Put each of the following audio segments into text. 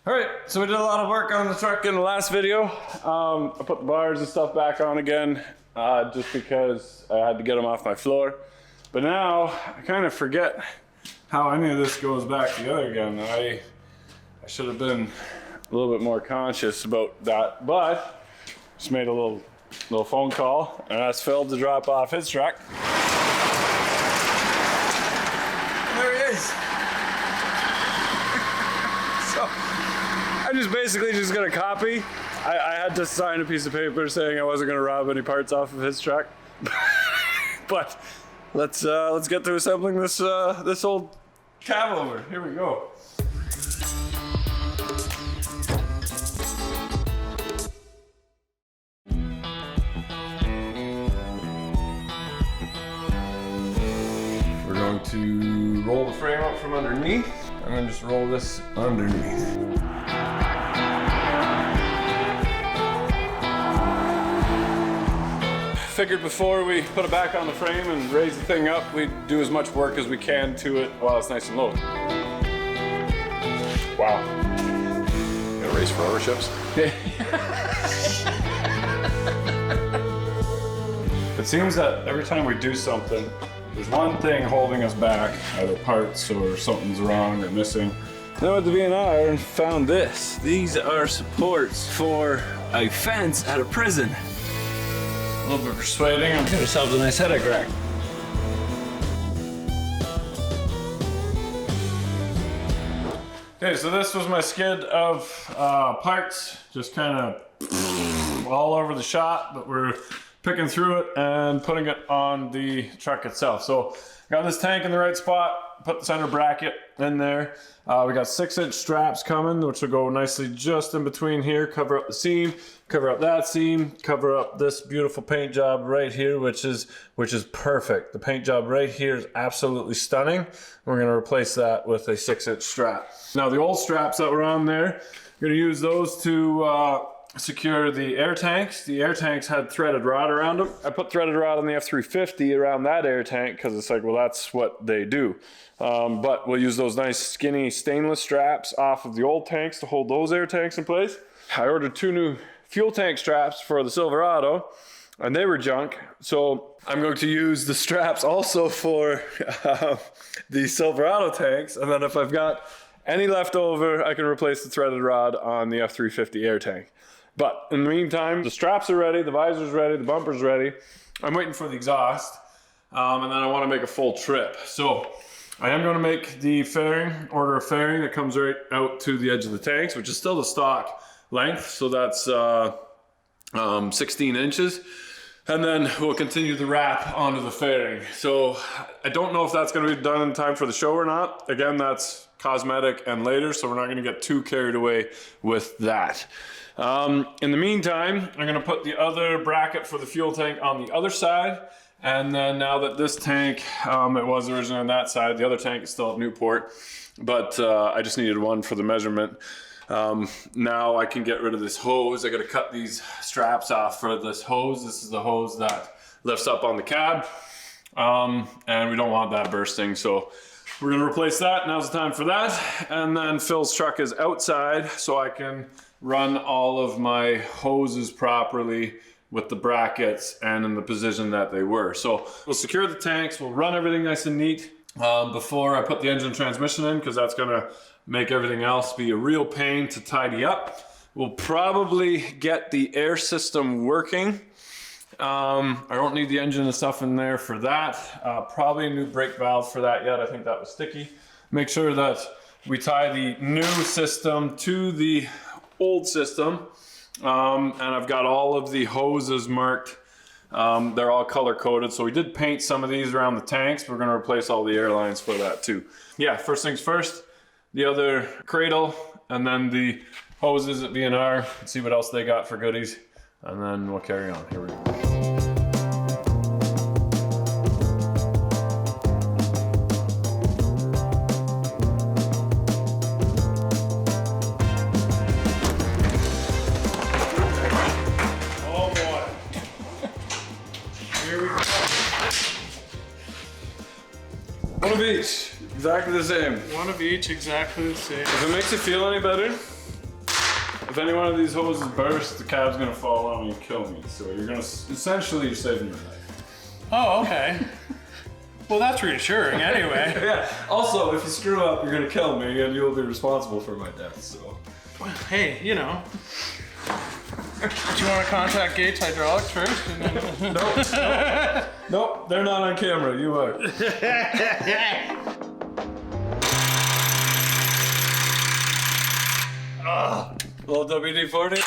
All right, so we did a lot of work on the truck in the last video. I put the bars and stuff back on again, just because I had to get them off my floor. But now I kind of forget how any of this goes back together again. I should have been a little bit more conscious about that, but just made a little phone call and asked Phil to drop off his truck. There he is. So I'm just basically just gonna copy. I had to sign a piece of paper saying I wasn't gonna rob any parts off of his truck. But let's get to assembling this old cab over. Here we go. We're going to roll the frame up from underneath and then just roll this underneath. Figured before we put it back on the frame and raise the thing up, we'd do as much work as we can to it while it's nice and low. Wow. Gonna race for ownerships? It seems that every time we do something, there's one thing holding us back, either parts or something's wrong or missing. Now at the V&R found this. These are supports for a fence at a prison. A little bit persuading, I'm giving ourselves a nice headache rack. Okay, so this was my skid of parts, just kind of all over the shop, but we're picking through it and putting it on the truck itself. So got this tank in the right spot, put the center bracket in there. We got 6-inch straps coming, which will go nicely just in between here, cover up the seam, cover up that seam, cover up this beautiful paint job right here, which is perfect. The paint job right here is absolutely stunning. We're gonna replace that with a 6-inch strap. Now the old straps that were on there, we're gonna use those to secure the air tanks. The air tanks had threaded rod around them. I put threaded rod on the F350 around that air tank because it's like, well, that's what they do. But we'll use those nice skinny stainless straps off of the old tanks to hold those air tanks in place. I ordered 2 new fuel tank straps for the Silverado and they were junk. So I'm going to use the straps also for the Silverado tanks. And then if I've got any left over, I can replace the threaded rod on the F350 air tank. But in the meantime, the straps are ready, the visor's ready, the bumper's ready. I'm waiting for the exhaust, and then I want to make a full trip. So I am going to make the fairing, order a fairing that comes right out to the edge of the tanks, which is still the stock length. So that's 16 inches. And then we'll continue the wrap onto the fairing. So I don't know if that's going to be done in time for the show or not. Again, that's cosmetic and later, so we're not going to get too carried away with that. In the meantime, I'm going to put the other bracket for the fuel tank on the other side. And then now that this tank, it was originally on that side, the other tank is still at Newport, but I just needed one for the measurement. Now I can get rid of this hose. I got to cut these straps off for this hose. This is the hose that lifts up on the cab, and we don't want that bursting. So we're going to replace that. Now's the time for that. And then Phil's truck is outside, so I can run all of my hoses properly with the brackets and in the position that they were. So we'll secure the tanks, we'll run everything nice and neat before I put the engine and transmission in, because that's gonna make everything else be a real pain to tidy up. We'll probably get the air system working. I don't need the engine and stuff in there for that. Probably a new brake valve for that yet. I think that was sticky. Make sure that we tie the new system to the old system, and I've got all of the hoses marked. They're all color coded, so we did paint some of these around the tanks. We're going to replace all the air lines for that too. Yeah, first things first, the other cradle, and then the hoses at V&R. See what else they got for goodies, and then we'll carry on. Here we go. One of each, exactly the same. One of each, exactly the same. If it makes you feel any better, if any one of these hoses burst, the cab's gonna fall on me and kill me. So you're gonna, essentially you're saving your life. Oh, okay. Well, that's reassuring anyway. Yeah, also, if you screw up, you're gonna kill me and you'll be responsible for my death, so. Well, hey, you know. Do you want to contact Gates Hydraulics first? Nope, they're not on camera, you are. Little WD-40.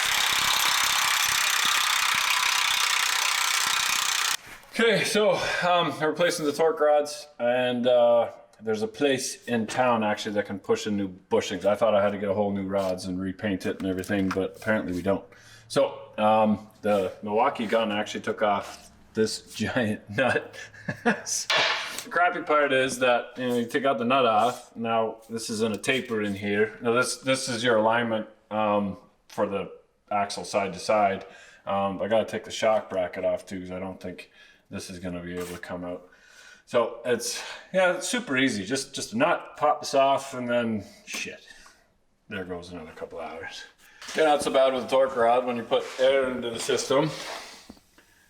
Okay, so I'm replacing the torque rods, and there's a place in town actually that can push in new bushings. I thought I had to get a whole new rods and repaint it and everything, but apparently we don't. So the Milwaukee gun actually took off this giant nut. So, the crappy part is that you take out the nut off. Now this is in a taper in here. Now this is your alignment for the axle side to side. I gotta take the shock bracket off too, because I don't think this is gonna be able to come out. So it's super easy. Just a nut, pop this off, and then shit. There goes another couple hours. Yeah, not so bad with a torque rod. When you put air into the system,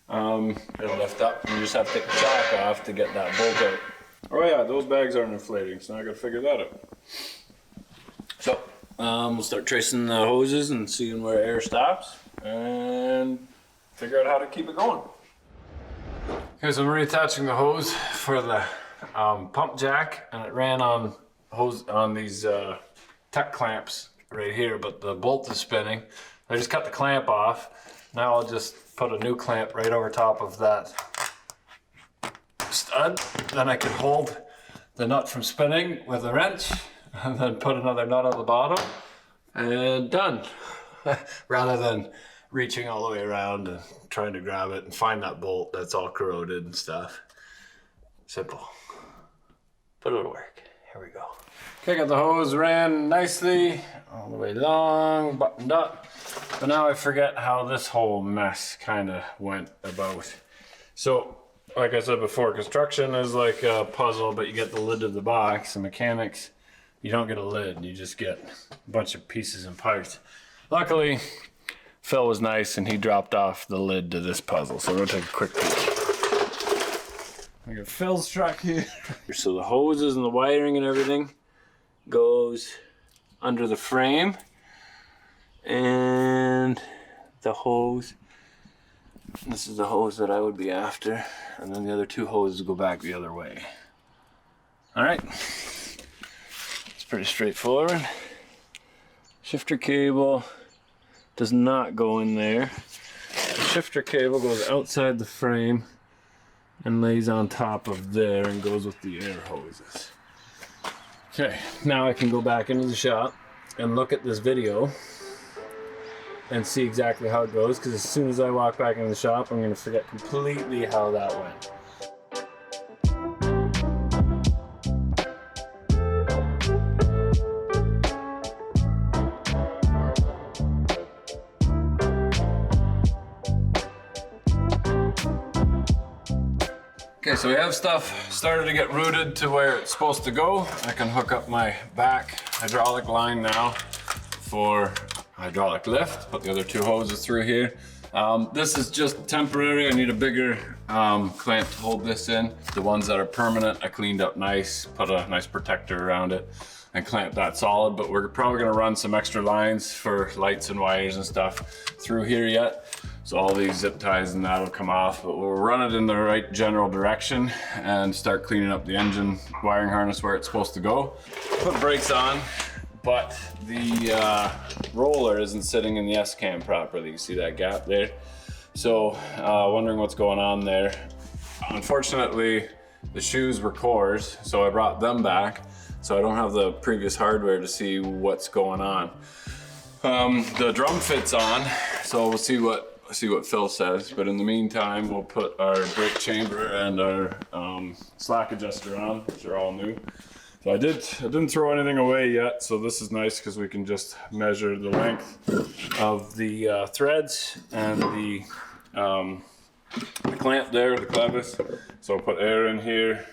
it'll lift up, and you just have to take the shock off to get that bolt out. Oh yeah, those bags aren't inflating, so now I gotta figure that out. So we'll start tracing the hoses and seeing where air stops, and figure out how to keep it going. Okay, so I'm reattaching the hose for the pump jack, and it ran on these tech clamps right here, but the bolt is spinning. I just cut the clamp off. Now I'll just put a new clamp right over top of that stud. Then I can hold the nut from spinning with a wrench, and then put another nut on the bottom, and done. Rather than reaching all the way around and trying to grab it and find that bolt that's all corroded and stuff. Simple. But it'll work. Here we go. Okay, got the hose ran nicely, all the way long, buttoned up. But now I forget how this whole mess kind of went about. So, like I said before, construction is like a puzzle, but you get the lid of the box. And mechanics, you don't get a lid, you just get a bunch of pieces and parts. Luckily, Phil was nice and he dropped off the lid to this puzzle. So we're gonna take a quick peek. We got Phil's truck here. So the hoses and the wiring and everything goes under the frame, and the hose, this is the hose that I would be after, and then the other two hoses go back the other way. All right, it's pretty straightforward. Shifter cable does not go in there. The shifter cable goes outside the frame and lays on top of there and goes with the air hoses. Okay, now I can go back into the shop and look at this video and see exactly how it goes, because as soon as I walk back into the shop, I'm going to forget completely how that went. Okay, so we have stuff started to get routed to where it's supposed to go. I can hook up my back hydraulic line now for hydraulic lift, put the other two hoses through here. This is just temporary. I need a bigger clamp to hold this in. The ones that are permanent, I cleaned up nice, put a nice protector around it and clamp that solid, but we're probably gonna run some extra lines for lights and wires and stuff through here yet. So all these zip ties and that'll come off, but we'll run it in the right general direction and start cleaning up the engine wiring harness where it's supposed to go. Put brakes on, but the roller isn't sitting in the S-cam properly. You see that gap there? So wondering what's going on there. Unfortunately, the shoes were cores, so I brought them back. So I don't have the previous hardware to see what's going on. The drum fit's on, so we'll see what Phil says, but in the meantime, we'll put our brake chamber and our slack adjuster on, which are all new. So I didn't throw anything away yet, so this is nice because we can just measure the length of the threads and the clamp there, the clevis. So I'll put air in here,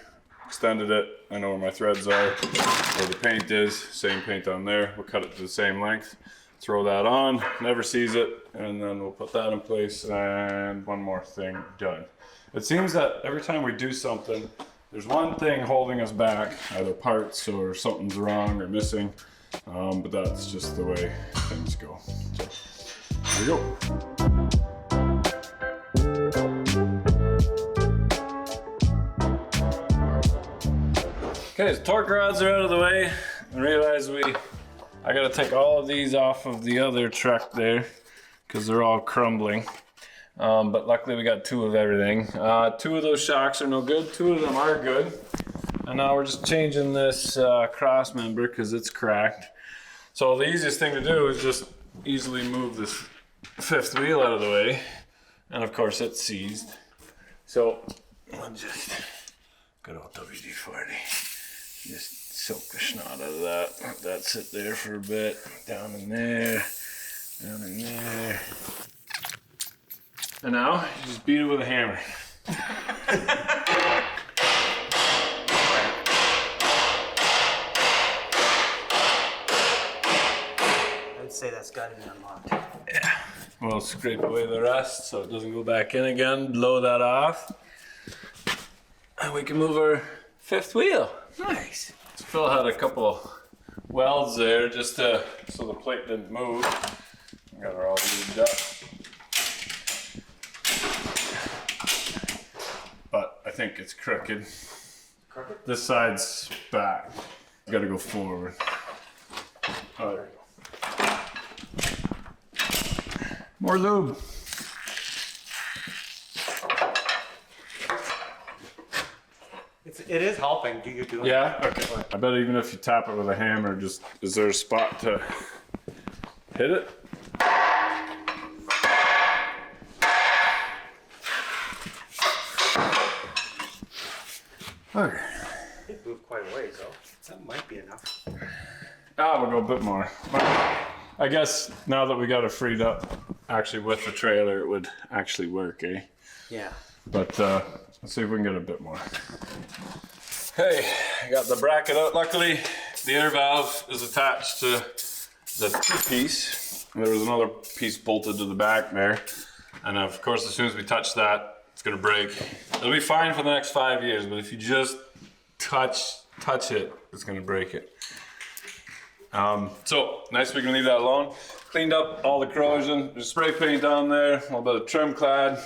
extended it. I know where my threads are, where the paint is, same paint on there. We'll cut it to the same length. throw that on, never sees it, and then we'll put that in place, and one more thing done. It seems that every time we do something, there's one thing holding us back, either parts or something's wrong or missing, but that's just the way things go. So, here we go. Okay, so torque rods are out of the way. I realize I gotta take all of these off of the other truck there because they're all crumbling. But luckily we got 2 of everything. 2 of those shocks are no good, 2 of them are good. And now we're just changing this cross member because it's cracked. So the easiest thing to do is just easily move this 5th wheel out of the way. And of course it's seized. So I'll just, good old WD-40. Just soak the snot out of that. Let that sit there for a bit. Down in there. Down in there. And now, you just beat it with a hammer. I'd say that's got to be unlocked. Yeah. We'll scrape away the rust so it doesn't go back in again. Blow that off. And we can move our 5th wheel. Nice. So Phil had a couple welds there just so the plate didn't move. Got her all lubed up. But I think it's crooked. Crooked? This side's back. Gotta go forward. Oh, there we go. More lube. It is helping. Do you do it? Yeah? Okay. I bet even if you tap it with a hammer, just is there a spot to hit it? Okay. It moved quite a ways though. That might be enough. We'll go a bit more. I guess now that we got it freed up, actually with the trailer, it would actually work, eh? Yeah. But let's see if we can get a bit more. Hey, I got the bracket out. Luckily, the air valve is attached to the 2-piece. There was another piece bolted to the back there. And of course, as soon as we touch that, it's gonna break. It'll be fine for the next 5 years, but if you just touch it, it's gonna break it. So, nice we can leave that alone. Cleaned up all the corrosion. There's spray paint on there, a little bit of trim clad.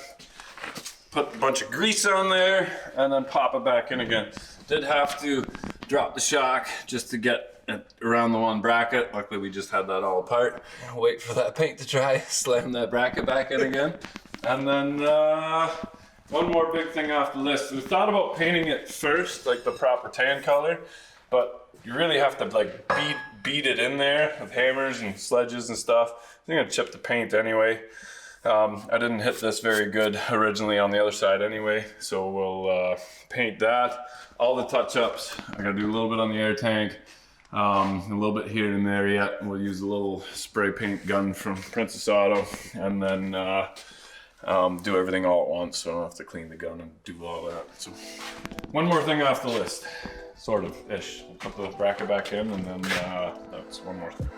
Put a bunch of grease on there, and then pop it back in again. Did have to drop the shock just to get it around the one bracket. Luckily, we just had that all apart. Wait for that paint to dry, slam that bracket back in again. And then one more big thing off the list. We thought about painting it first, like the proper tan color, but you really have to like beat it in there with hammers and sledges and stuff. I think I'd chip the paint anyway. I didn't hit this very good originally on the other side anyway, so we'll paint that. All the touch-ups, I gotta do a little bit on the air tank, a little bit here and there yet. We'll use a little spray paint gun from Princess Auto, and then do everything all at once, so I don't have to clean the gun and do all that. So one more thing off the list, sort of ish. We'll put the bracket back in, and then that's one more thing.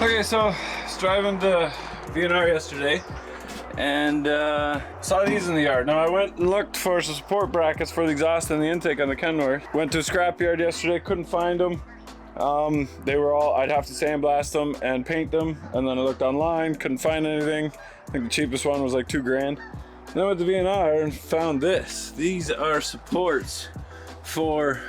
Okay, so I was driving to VNR yesterday and saw these in the yard. Now I went and looked for some support brackets for the exhaust and the intake on the Kenworth. Went to a scrapyard yesterday, couldn't find them. They were all, I'd have to sandblast them and paint them, and then I looked online, couldn't find anything. I think the cheapest one was like $2,000. Then I went to VNR and found this. These are supports for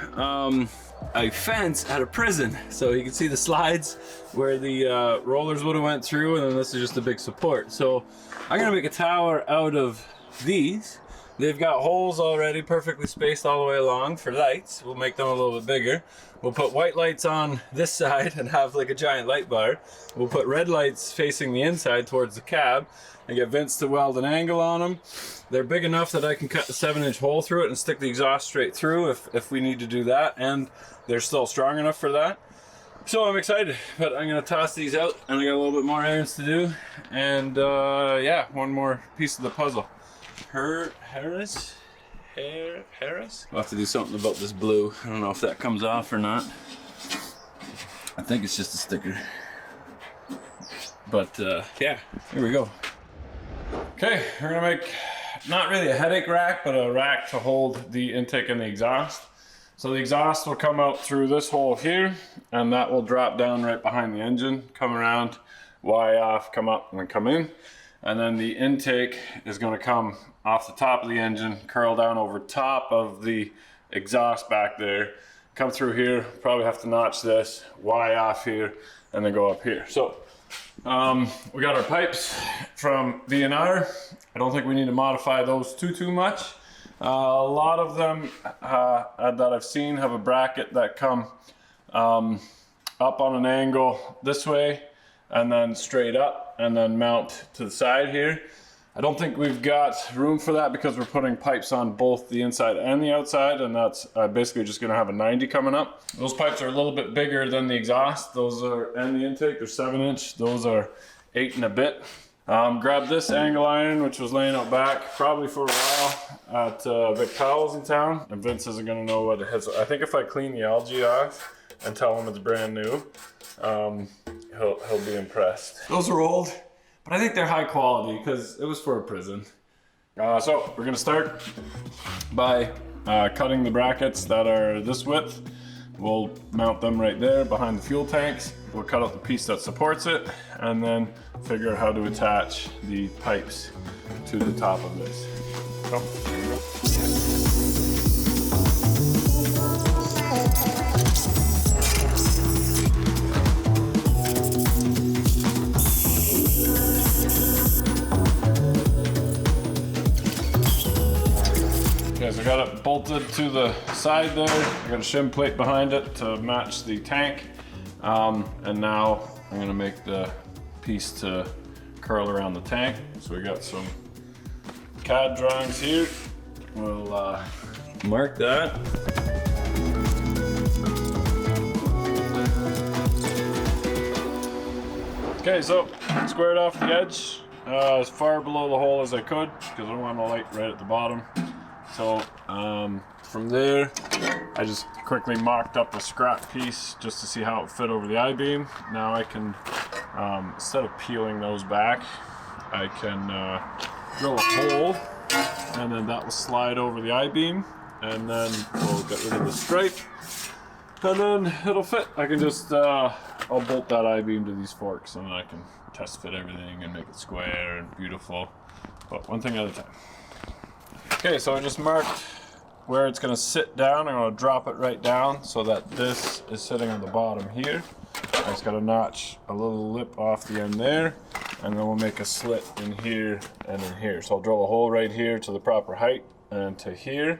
a fence at a prison. So you can see the slides where the rollers would have went through, and then this is just a big support. So I'm gonna make a tower out of these. They've got holes already perfectly spaced all the way along for lights. We'll make them a little bit bigger. We'll put white lights on this side and have like a giant light bar. We'll put red lights facing the inside towards the cab and get Vince to weld an angle on them. They're big enough that I can cut the 7-inch hole through it and stick the exhaust straight through if we need to do that, and they're still strong enough for that. So I'm excited, but I'm gonna toss these out, and I got a little bit more errands to do, and yeah, one more piece of the puzzle. Harris? I'll have to do something about this blue. I don't know if that comes off or not. I think it's just a sticker. But yeah, here we go. Okay, we're gonna make not really a headache rack, but a rack to hold the intake and the exhaust. So the exhaust will come out through this hole here, and that will drop down right behind the engine, come around, Y off, come up, and then come in. And then the intake is gonna come off the top of the engine, curl down over top of the exhaust back there, come through here, probably have to notch this, Y off here, and then go up here. So we got our pipes from V&R. I don't think we need to modify those too much. A lot of them that I've seen have a bracket that come up on an angle this way and then straight up and then mount to the side here. I don't think we've got room for that because we're putting pipes on both the inside and the outside, and that's basically just gonna have a 90 coming up. Those pipes are a little bit bigger than the exhaust. Those are, and the intake, they're 7-inch. Those are 8 and a bit. Grabbed this angle iron, which was laying out back probably for a while at Vic Powell's in town, and Vince isn't gonna know what it is. I think if I clean the algae off and tell him it's brand new, he'll be impressed. Those are old, but I think they're high quality because it was for a prison. So we're gonna start by cutting the brackets that are this width. We'll mount them right there behind the fuel tanks. We'll cut out the piece that supports it and then figure out how to attach the pipes to the top of this. So, here we go. Okay, so I got it bolted to the side there. I got a shim plate behind it to match the tank. And now I'm gonna make the piece to curl around the tank. So we got some CAD drawings here. We'll mark that. Okay, so squared off the edge as far below the hole as I could because I don't want the light right at the bottom. So from there, I just quickly mocked up a scrap piece just to see how it fit over the I-beam. Now I can, instead of peeling those back, I can drill a hole, and then that will slide over the I-beam, and then we'll get rid of the stripe, and then it'll fit. I can just, I'll bolt that I-beam to these forks, and then I can test fit everything and make it square and beautiful, but one thing at a time. Okay, so I just marked where it's gonna sit down. I'm gonna drop it right down so that this is sitting on the bottom here. I just gotta notch a little lip off the end there, and then we'll make a slit in here and in here. So I'll drill a hole right here to the proper height and to here,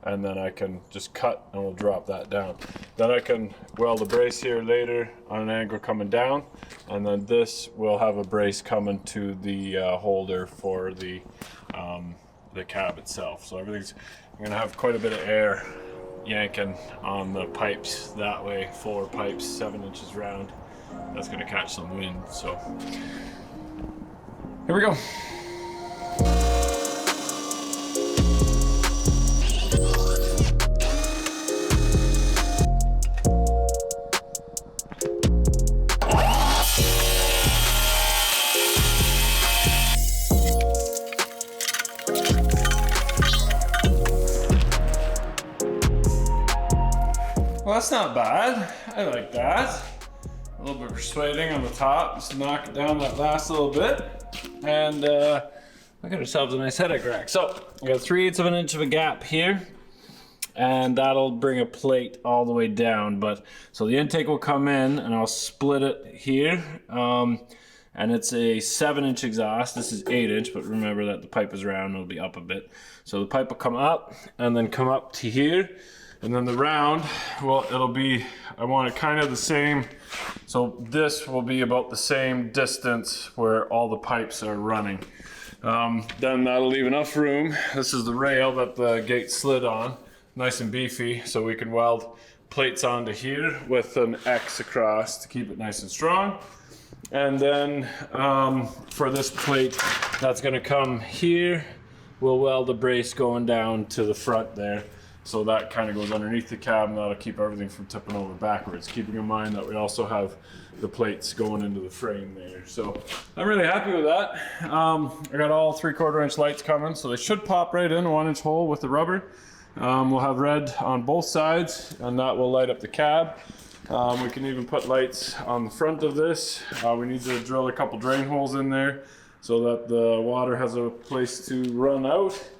and then I can just cut and we'll drop that down. Then I can weld a brace here later on an angle coming down, and then this will have a brace coming to the holder for the cab itself. So everything's, I'm gonna have quite a bit of air yanking on the pipes that way. 4 pipes, 7 inches round. That's gonna catch some wind. So here we go. Well, that's not bad. I like that. A little bit persuading on the top, just knock it down that last little bit. And we got ourselves a nice headache rack. So we got 3/8 of an inch of a gap here, and that'll bring a plate all the way down. But so the intake will come in, and I'll split it here. And it's a 7-inch exhaust. This is 8-inch, but remember that the pipe is round, it'll be up a bit. So the pipe will come up and then come up to here. And then the round, well, it'll be, I want it kind of the same. So this will be about the same distance where all the pipes are running. Then that'll leave enough room. This is the rail that the gate slid on, nice and beefy, so we can weld plates onto here with an X across to keep it nice and strong. And then for this plate that's gonna come here, we'll weld a brace going down to the front there. So that kind of goes underneath the cab, and that'll keep everything from tipping over backwards, keeping in mind that we also have the plates going into the frame there. So I'm really happy with that. I got all 3/4 inch lights coming, so they should pop right in a 1 inch hole with the rubber. We'll have red on both sides, and that will light up the cab. We can even put lights on the front of this. We need to drill a couple drain holes in there so that the water has a place to run out.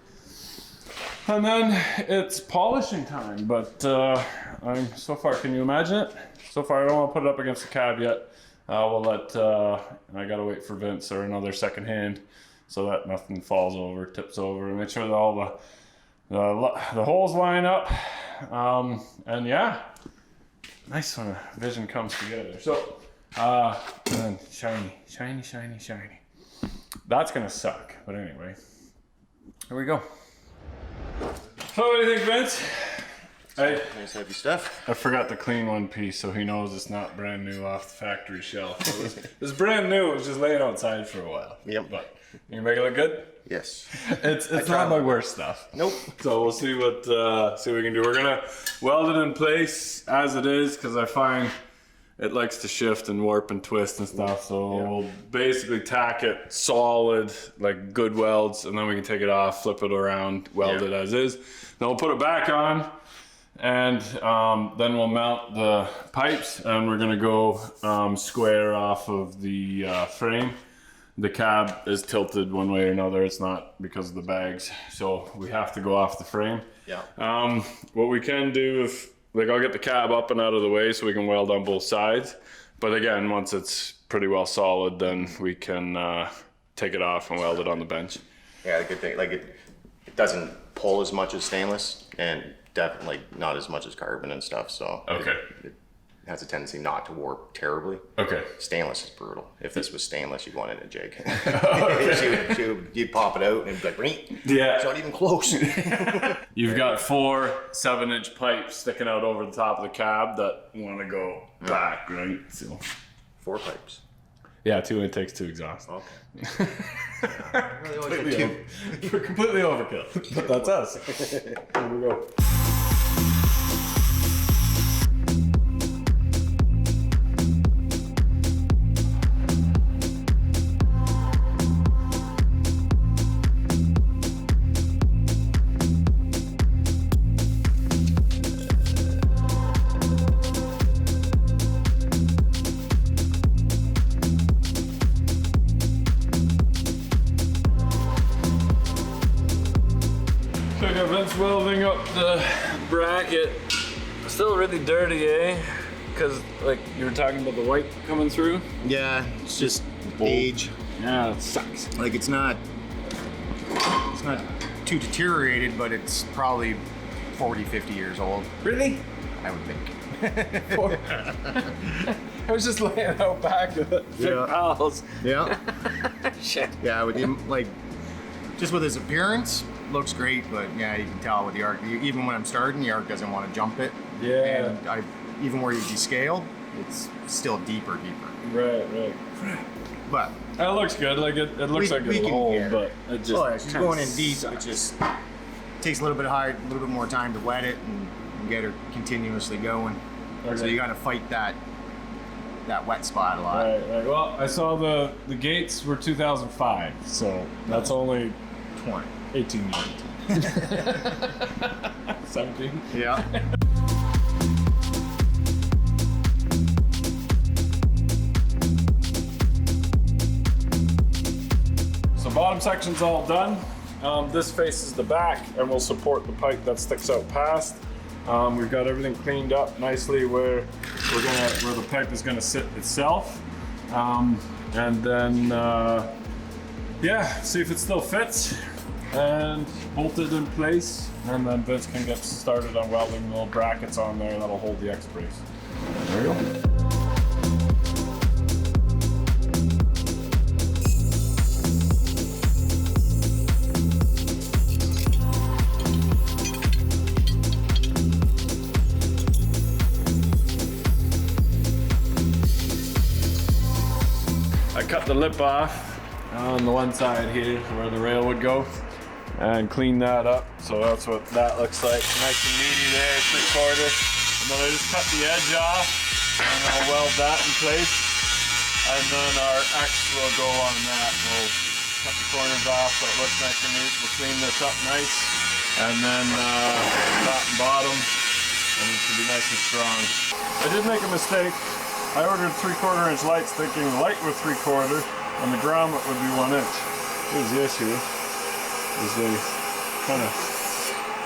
And then it's polishing time, but so far, can you imagine it? So far, I don't want to put it up against the cab yet. We'll let, I gotta wait for Vince or another second hand so that nothing falls over, tips over, and make sure that all the holes line up. And yeah, nice when a vision comes together. So, and then shiny, shiny, shiny, shiny. That's gonna suck, but anyway, here we go. So what do you think, Vince? Nice heavy stuff. I forgot to clean one piece so he knows it's not brand new off the factory shelf. It's brand new, it was just laying outside for a while. Yep. But you make it look good? Yes. It's not my worst stuff. Nope. So we'll see what we can do. We're gonna weld it in place as it is because I find it likes to shift and warp and twist and stuff. So we'll basically tack it solid, like good welds, and then we can take it off, flip it around, weld it as is. Then we'll put it back on, and then we'll mount the pipes, and we're gonna go square off of the frame. The cab is tilted one way or another. It's not because of the bags, so we have to go off the frame. Yeah. What we can do if, like, I'll get the cab up and out of the way so we can weld on both sides. But again, once it's pretty well solid, then we can take it off and weld it on the bench. Yeah, the good thing, like it doesn't pull as much as stainless, and definitely not as much as carbon and stuff. So Okay. it has a tendency not to warp terribly. Okay. Stainless is brutal. If this was stainless, you'd want it in a jig. Okay. You'd pop it out and it'd be like, "Bring." Yeah. It's not even close. You've got 4 7-inch pipes sticking out over the top of the cab that want to go back, right? So 4 pipes. yeah, 2 intakes, 2 exhausts. Okay. Completely overkill. But that's us. Here we go. Vince welding up the bracket. Still really dirty, eh? Because, like, you were talking about the white coming through. Yeah, it's just age. Yeah, it sucks. Like it's not too deteriorated, but it's probably 40, 50 years old. Really? I would think. I was just laying out back of it. Yeah. Pals. Yeah. Shit. Yeah, with him, like, just with his appearance, looks great, but yeah, you can tell with the arc, even when I'm starting, the arc doesn't want to jump it. Yeah. And even where you descale, it's still deeper. Right. But That looks good. Like it looks like we it's can old, hear. but it just. oh, yeah, she's kinda going in deep. sucks. It just takes a little bit more time to wet it and get her continuously going. Okay. So you got to fight that wet spot a lot. Right. Well, I saw the gates were 2005, so that's only 18 years. 17. Yeah. So bottom section's all done. This faces the back and will support the pipe that sticks out past. We've got everything cleaned up nicely where the pipe is gonna sit itself. And then see if it still fits and bolted in place. And then Vince can get started on welding the little brackets on there that'll hold the X brace. There we go. the lip off on the one side here where the rail would go and clean that up. So that's what that looks like. Nice and meaty there, 3/4. And then I just cut the edge off and I'll weld that in place. And then our X will go on that. We'll cut the corners off so it looks nice and neat. We'll clean this up nice. And then top and bottom. And it should be nice and strong. I did make a mistake. I ordered 3/4 inch lights thinking the light was 3/4 and the grommet would be 1 inch. Here's the issue, is they kind of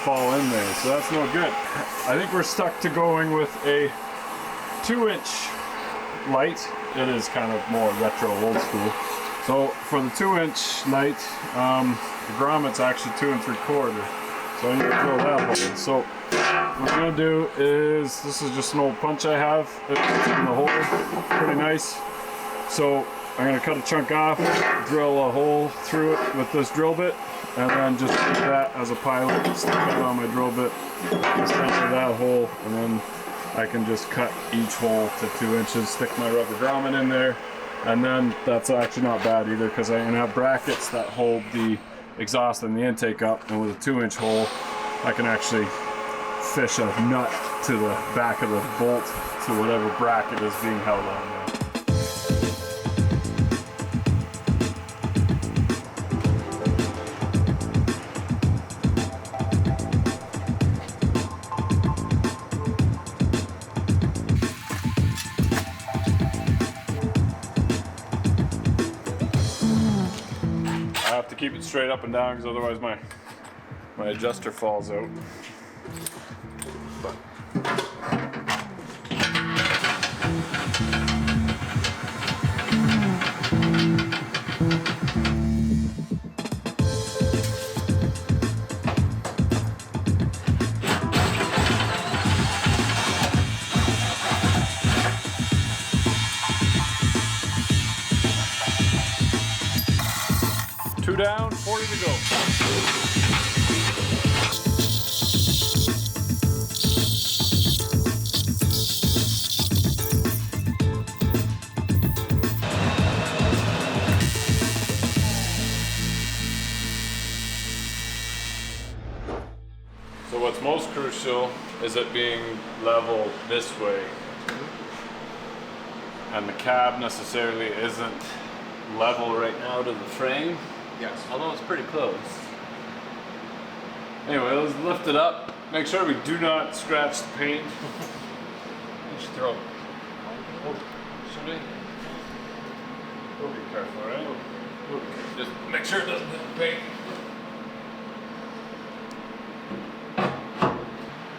fall in there, so that's no good. I think we're stuck to going with a 2-inch light. It is kind of more retro, old school. So for the 2-inch light, the grommet's actually 2 3/4. So I need to drill that hole. So what I'm gonna do is, this is just an old punch I have. It's in the hole, pretty nice. So I'm gonna cut a chunk off, drill a hole through it with this drill bit, and then just use that as a pilot, stick it on my drill bit, center that hole, and then I can just cut each hole to 2 inches, stick my rubber grommet in there, and then that's actually not bad either, because I can have brackets that hold the exhaust and the intake up, and with a 2-inch hole, I can actually fish a nut to the back of the bolt to whatever bracket is being held on there. I have to keep it straight up and down because otherwise my adjuster falls out. Two down, 40 to go. So what's most crucial is it being level this way. And the cab necessarily isn't level right now to the frame. Yes. Although it's pretty close. Anyway, let's lift it up. Make sure we do not scratch the paint. You should throw it. Should we? We'll be careful, right? We'll be careful. Just make sure it doesn't hit the paint.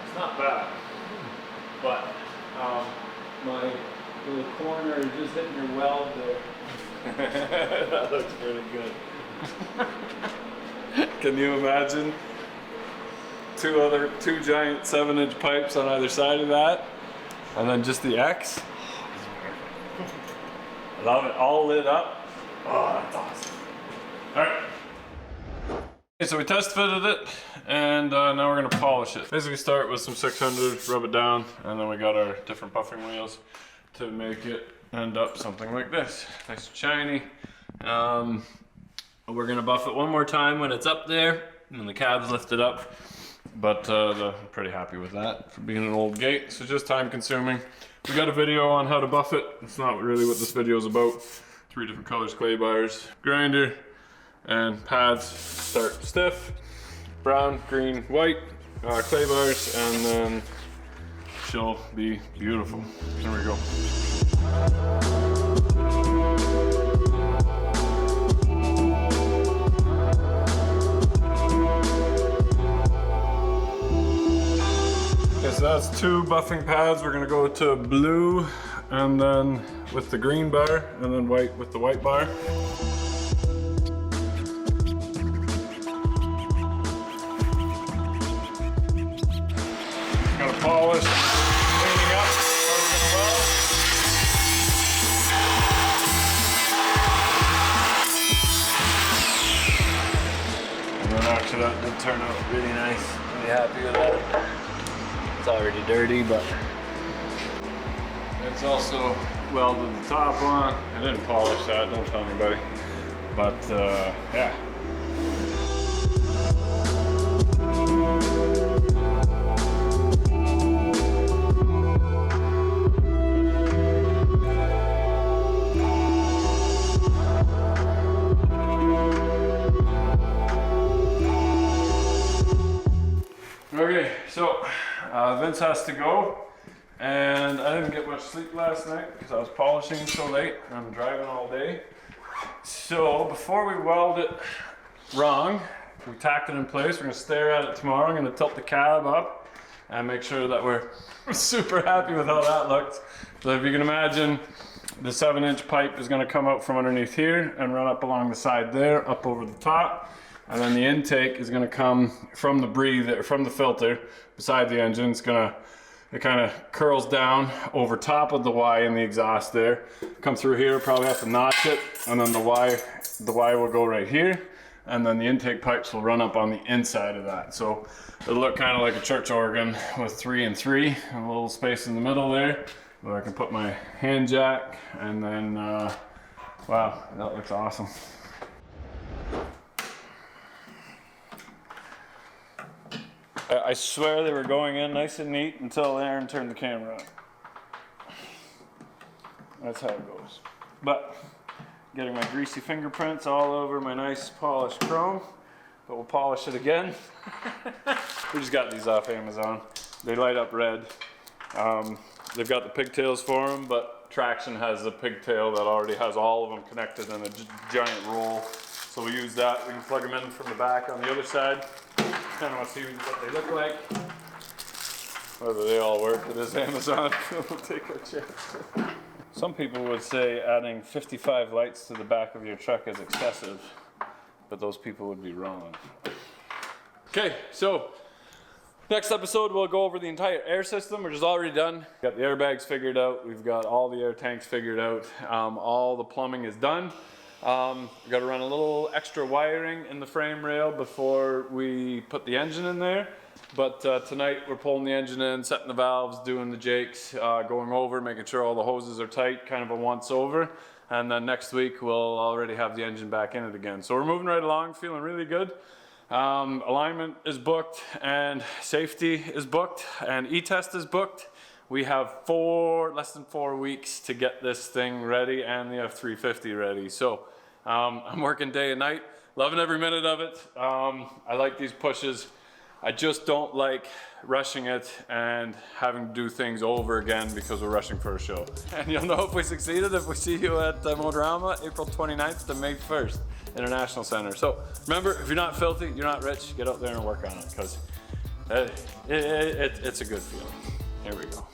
It's not bad. But my little corner is just hitting your weld there. That looks pretty good. Can you imagine two giant 7-inch pipes on either side of that, and then just the X? I love it, all lit up. Oh, that's awesome. All right. Okay, so we test fitted it, and now we're gonna polish it. Basically start with some 600, rub it down, and then we got our different buffing wheels to make it end up something like this. Nice and shiny. We're gonna buff it one more time when it's up there and the cab's lifted up, but I'm pretty happy with that for being an old gate. So just time consuming. We got a video on how to buff it. It's not really what this video is about. 3 different colors, clay bars, grinder, and pads. Start stiff, brown, green, white, clay bars, and then she'll be beautiful. There we go. So that's 2 buffing pads. We're gonna go to blue, and then with the green bar, and then white with the white bar. Gotta polish, cleaning up, working well. And then actually that did turn out really nice. Really happy with that. It's already dirty, but it's also welded the top on. I didn't polish that, don't tell anybody. But yeah. Okay, so Vince has to go, and I didn't get much sleep last night because I was polishing so late and I'm driving all day. So before we weld it wrong, we tacked it in place. We're gonna stare at it tomorrow. I'm gonna tilt the cab up and make sure that we're super happy with how that looks. So if you can imagine, the 7-inch pipe is gonna come out from underneath here and run up along the side there, up over the top. And then the intake is gonna come from the filter beside the engine. It kind of curls down over top of the Y in the exhaust there. Come through here, probably have to notch it, and then the Y will go right here, and then the intake pipes will run up on the inside of that. So it'll look kind of like a church organ with 3 and 3, and a little space in the middle there where I can put my hand jack, and then, wow, that looks awesome. I swear they were going in nice and neat until Aaron turned the camera on. That's how it goes. But getting my greasy fingerprints all over my nice polished chrome, but we'll polish it again. We just got these off Amazon. They light up red. They've got the pigtails for them, but Traction has the pigtail that already has all of them connected in a giant roll. So we use that. We can plug them in from the back on the other side. Kind of want to see what they look like. Whether they all work with this Amazon, we'll take our chance. Some people would say adding 55 lights to the back of your truck is excessive, but those people would be wrong. Okay, so next episode we'll go over the entire air system, which is already done. We've got the airbags figured out. We've got all the air tanks figured out. All the plumbing is done. We've got to run a little extra wiring in the frame rail before we put the engine in there. But tonight we're pulling the engine in, setting the valves, doing the jakes, going over, making sure all the hoses are tight, kind of a once over. And then next week we'll already have the engine back in it again. So we're moving right along, feeling really good. Alignment is booked, and safety is booked, and e-test is booked. We have less than 4 weeks to get this thing ready and the F350 ready. So I'm working day and night, loving every minute of it. I like these pushes. I just don't like rushing it and having to do things over again because we're rushing for a show. And you'll know if we succeeded if we see you at Motorama, April 29th to May 1st, International Center. So remember, if you're not filthy, you're not rich, get out there and work on it, because it's a good feeling. Here we go.